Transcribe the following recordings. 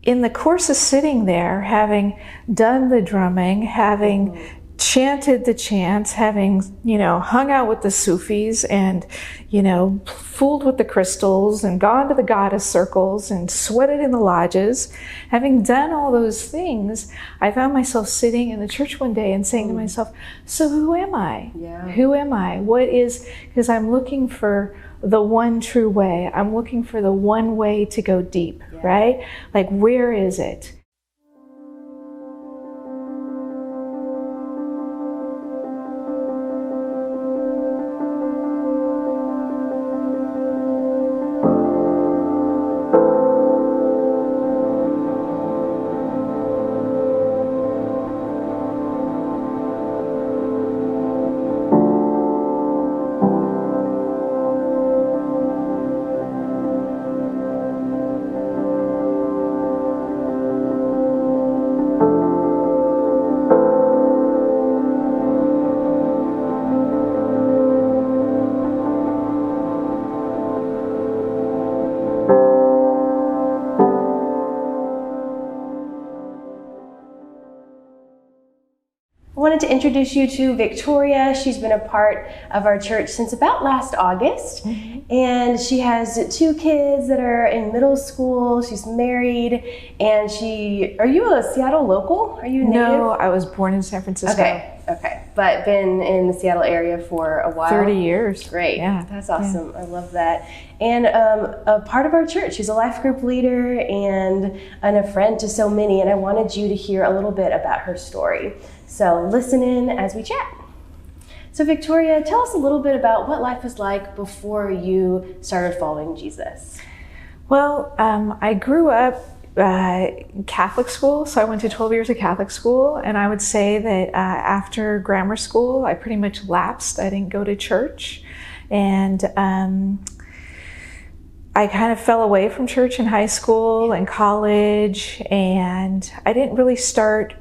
in the course of sitting there, having done the drumming, having chanted the chants, having, hung out with the Sufis and, fooled with the crystals and gone to the goddess circles and sweated in the lodges, having done all those things, I found myself sitting in the church one day and saying to myself, so who am I? Yeah. Who am I? What is, because I'm looking for the one true way. I'm looking for the one way to go deep, right? Like, where is it? I wanted to introduce you to Victoria. She's been a part of our church since about last August, and she has 2 kids that are in middle school. She's married, and are you a Seattle local? Are you native? No, I was born in San Francisco. Okay, but been in the Seattle area for a while. 30 years. Great, yeah, that's awesome. Yeah. I love that. And a part of our church. She's a life group leader and a friend to so many, and I wanted you to hear a little bit about her story. So listen in as we chat. So Victoria, tell us a little bit about what life was like before you started following Jesus. Well, I grew up in Catholic school, so I went to 12 years of Catholic school, and I would say that after grammar school, I pretty much lapsed. I didn't go to church, and I kind of fell away from church in high school and college, and I didn't really start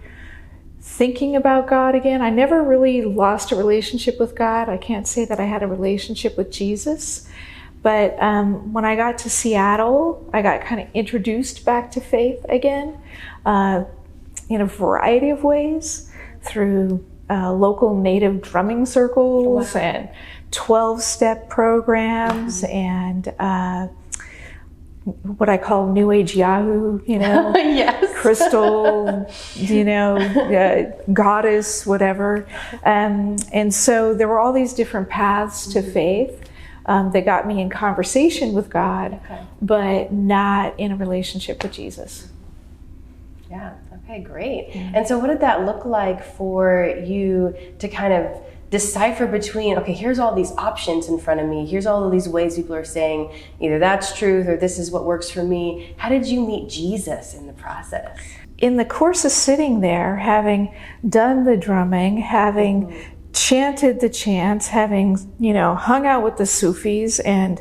thinking about God again. I never really lost a relationship with God. I can't say that I had a relationship with Jesus. But when I got to Seattle, I got kind of introduced back to faith again in a variety of ways through local native drumming circles and 12-step programs and what I call New Age Yahoo, yes. crystal, goddess, whatever. And so there were all these different paths to faith that got me in conversation with God, but not in a relationship with Jesus. Yeah, okay, great. And so what did that look like for you to kind of decipher between, okay, here's all these options in front of me, here's all of these ways people are saying either that's truth or this is what works for me. How did you meet Jesus in the process? In the course of sitting there, having done the drumming, having chanted the chants, having, hung out with the Sufis and,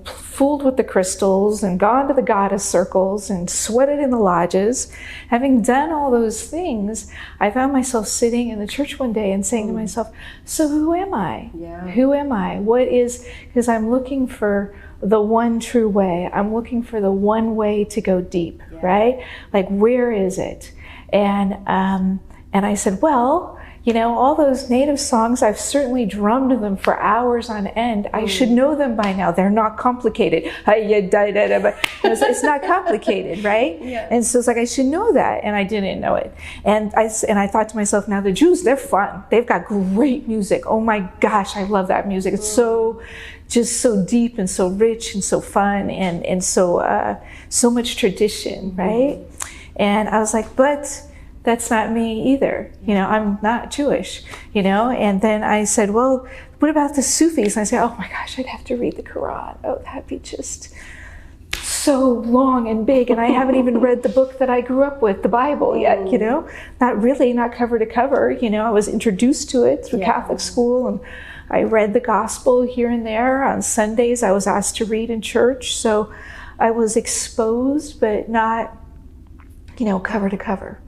fooled with the crystals and gone to the goddess circles and sweated in the lodges, having done all those things, I found myself sitting in the church one day and saying to myself, so who am I? Yeah. Who am I? What is, because I'm looking for the one true way. I'm looking for the one way to go deep, right? Like, where is it? And I said, well, all those native songs, I've certainly drummed them for hours on end. I should know them by now. They're not complicated. It's not complicated, right? Yeah. And so it's like, I should know that. And I didn't know it. And I thought to myself, now the Jews, they're fun. They've got great music. Oh my gosh, I love that music. It's just so deep and so rich and so fun and so much tradition, right? And I was like, but that's not me either. I'm not Jewish, And then I said, well, what about the Sufis? And I said, oh my gosh, I'd have to read the Quran. Oh, that'd be just so long and big. And I haven't even read the book that I grew up with, the Bible, yet, Not really, not cover to cover. I was introduced to it through Catholic school, and I read the gospel here and there. On Sundays, I was asked to read in church. So I was exposed, but not, cover to cover.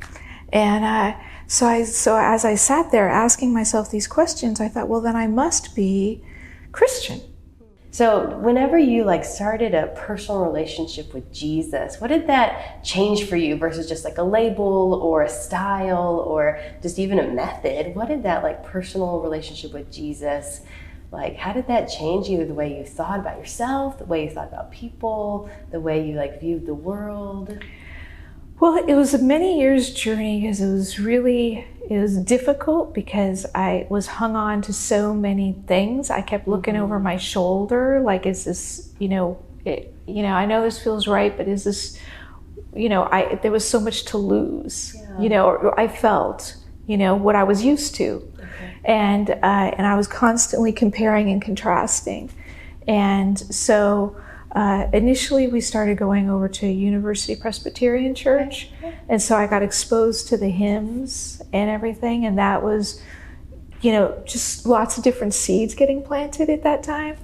And so as I sat there asking myself these questions, I thought, well, then I must be Christian. So whenever you like started a personal relationship with Jesus, what did that change for you versus just like a label or a style or just even a method? What did that like personal relationship with Jesus, like how did that change you, the way you thought about yourself, the way you thought about people, the way you like viewed the world? Well, it was a many years journey because it was difficult because I was hung on to so many things. I kept looking over my shoulder, like, is this, I know this feels right, but is this, there was so much to lose, or I felt, what I was used to. Okay. And I was constantly comparing and contrasting. And so, initially, we started going over to University Presbyterian Church, and so I got exposed to the hymns and everything, and that was, just lots of different seeds getting planted at that time.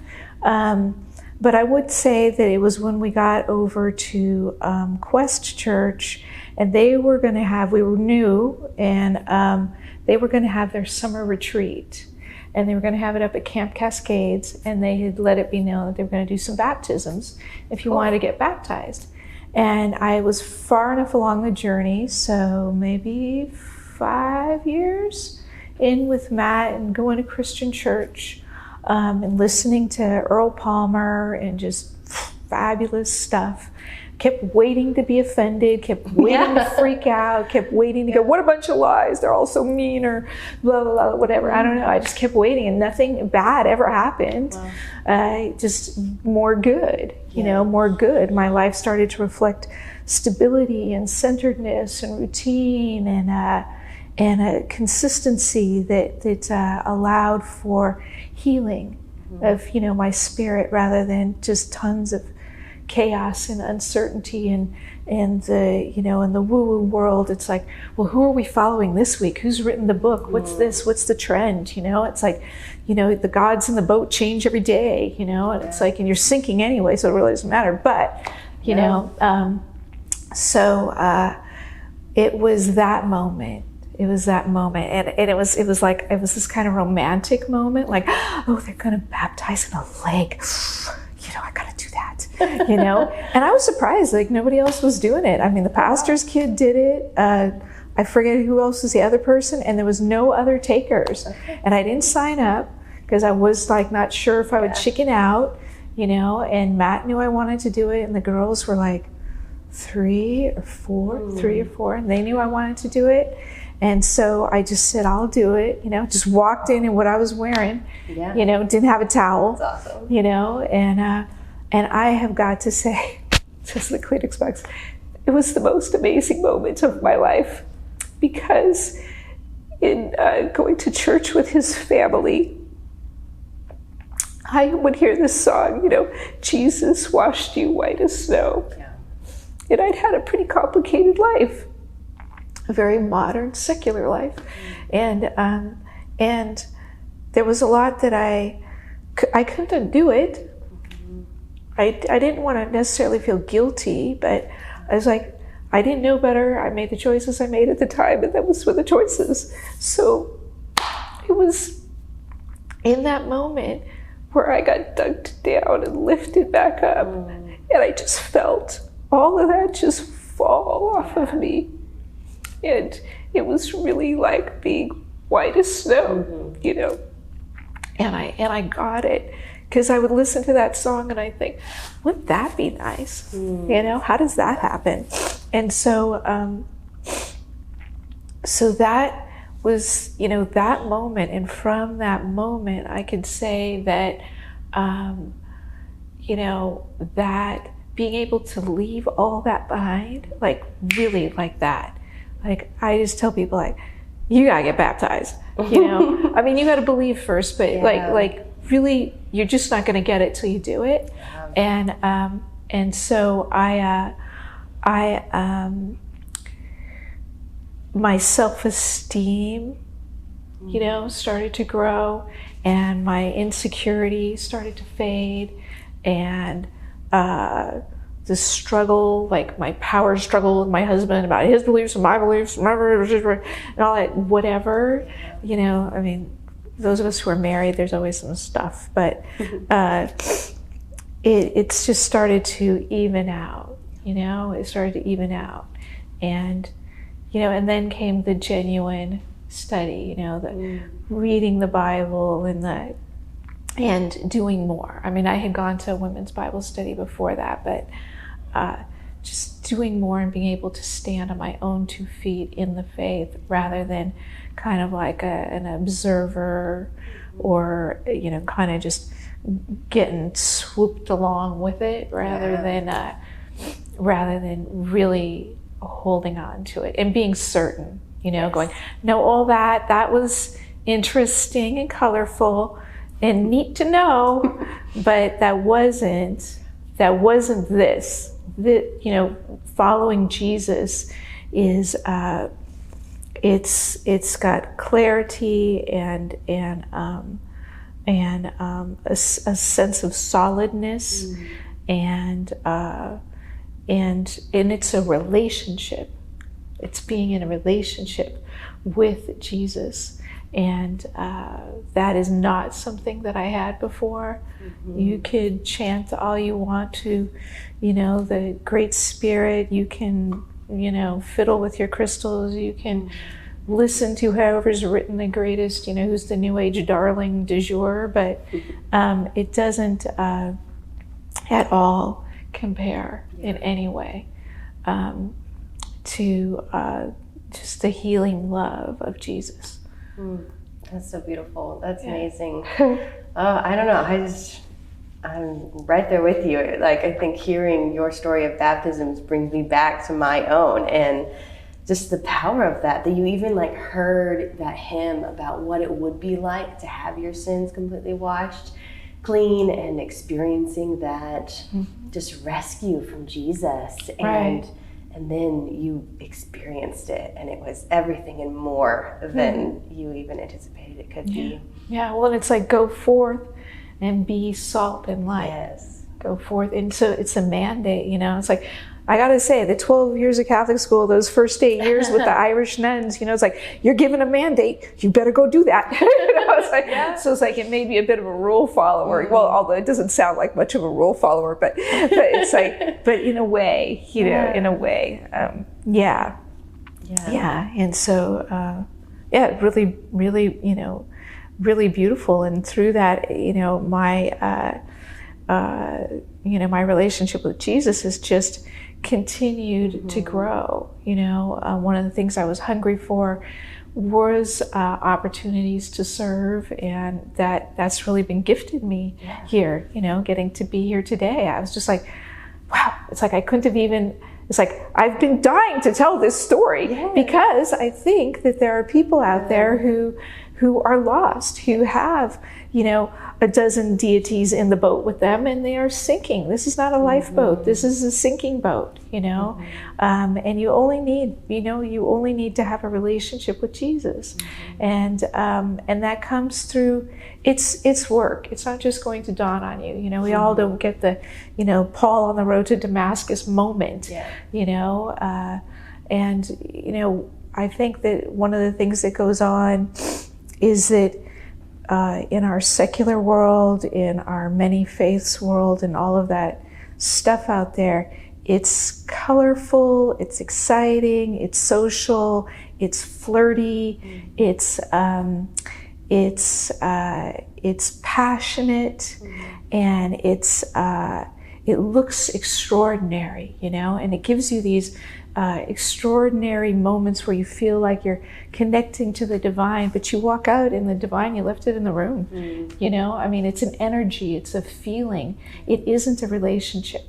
But I would say that it was when we got over to Quest Church, and we were new, and they were going to have their summer retreat. And they were going to have it up at Camp Cascades, and they had let it be known that they were going to do some baptisms if you wanted to get baptized. And I was far enough along the journey, so maybe 5 years in with Matt and going to Christian church and listening to Earl Palmer and just fabulous stuff. Kept waiting to be offended, kept waiting to freak out, kept waiting to go, what a bunch of lies, they're all so mean, or blah, blah, blah, whatever. I don't know. I just kept waiting, and nothing bad ever happened. Wow. Just more good, more good. My life started to reflect stability and centeredness and routine and a consistency that allowed for healing of, my spirit rather than just tons of chaos and uncertainty and the in the woo-woo world. It's like, well, who are we following this week? Who's written the book? What's this? What's the trend? It's like, the gods in the boat change every day, and it's like, and you're sinking anyway, so it really doesn't matter. But, it was that moment. It was that moment, and it was this kind of romantic moment, like, oh, they're gonna baptize in a lake. I gotta do that, And I was surprised, like nobody else was doing it. I mean, the pastor's kid did it. I forget who else was the other person, and there was no other takers. Okay. And I didn't sign up because I was like not sure if I would chicken out, And Matt knew I wanted to do it, and the girls were like 3 or 4, and they knew I wanted to do it. And so I just said, I'll do it, just walked in what I was wearing, didn't have a towel, that's awesome. And I have got to say, just the Kleenex box, it was the most amazing moment of my life, because in going to church with his family, I would hear this song, Jesus washed you white as snow. Yeah. And I'd had a pretty complicated life. A very modern, secular life, and there was a lot that I couldn't do it. I didn't want to necessarily feel guilty, but I was like, I didn't know better. I made the choices I made at the time, and that was for the choices. So it was in that moment where I got dug down and lifted back up, and I just felt all of that just fall off of me. And it was really like being white as snow, And I got it, because I would listen to that song and I think, wouldn't that be nice? How does that happen? And so, so that was, that moment. And from that moment, I could say that, that being able to leave all that behind, like really like that. Like, I just tell people, like, you gotta get baptized, I mean, you gotta believe first, but like really, you're just not gonna get it till you do it. And so my self-esteem, started to grow, and my insecurity started to fade, and the struggle, like my power struggle with my husband about his beliefs and my beliefs, and all that, whatever, I mean, those of us who are married, there's always some stuff, but it's just started to even out, it started to even out. And, and then came the genuine study, the reading the Bible and doing more. I mean, I had gone to a women's Bible study before that, but just doing more and being able to stand on my own 2 feet in the faith rather than kind of like an observer or, kind of just getting swooped along with it rather than really holding on to it and being certain, going, no, all that was interesting and colorful and neat to know, but that wasn't this. Following Jesus is it's got clarity and a sense of solidness, and it's a relationship. It's being in a relationship with Jesus, and that is not something that I had before. You could chant all you want to, the Great Spirit. You can, fiddle with your crystals. You can listen to whoever's written the greatest, who's the New Age darling du jour, but it doesn't at all compare in any way to just the healing love of Jesus. That's so beautiful. That's amazing. I don't know. I'm right there with you. Like, I think hearing your story of baptisms brings me back to my own, and just the power of that you even heard that hymn about what it would be like to have your sins completely washed clean, and experiencing that just rescue from Jesus. And then you experienced it, and it was everything and more than you even anticipated it could be. Yeah, well, it's like, go forth and be salt and light. Yes. Go forth. And so it's a mandate, It's like, I gotta say, the 12 years of Catholic school, those first 8 years with the Irish nuns, it's like, you're given a mandate, you better go do that. It's like, so it's like, it made me a bit of a rule follower. Well, although it doesn't sound like much of a rule follower, but it's like, but in a way, in a way, yeah. And so, really, really, really beautiful. And through that, my relationship with Jesus has just continued to grow. One of the things I was hungry for was opportunities to serve, and that's really been gifted me here, getting to be here today. I was just like, wow, it's like I couldn't have even, it's like I've been dying to tell this story because I think that there are people out there who are lost, who have, a dozen deities in the boat with them, and they are sinking. This is not a lifeboat. This is a sinking boat, and you only need to have a relationship with Jesus. And that comes through, it's work. It's not just going to dawn on you. We all don't get the, Paul on the road to Damascus moment, and, I think that one of the things that goes on is that in our secular world, in our many faiths world, and all of that stuff out there, it's colorful, it's exciting, it's social, it's flirty, it's passionate, and it looks extraordinary, and it gives you these extraordinary moments where you feel like you're connecting to the divine, but you walk out in the divine, you left it in the room. It's an energy, it's a feeling. It isn't a relationship.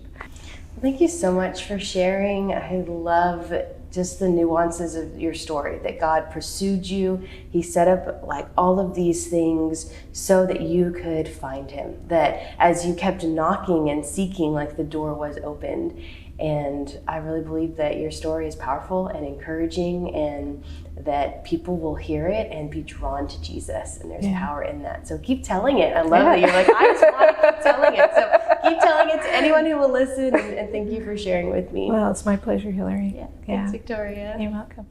Thank you so much for sharing. I love just the nuances of your story, that God pursued you. He set up all of these things so that you could find him, that as you kept knocking and seeking, the door was opened. And I really believe that your story is powerful and encouraging, and that people will hear it and be drawn to Jesus, and there's power in that. So keep telling it. I love that you're I just want to keep telling it. So keep telling it to anyone who will listen, and thank you for sharing with me. Well, it's my pleasure, Hillary. Thanks, Victoria. You're welcome.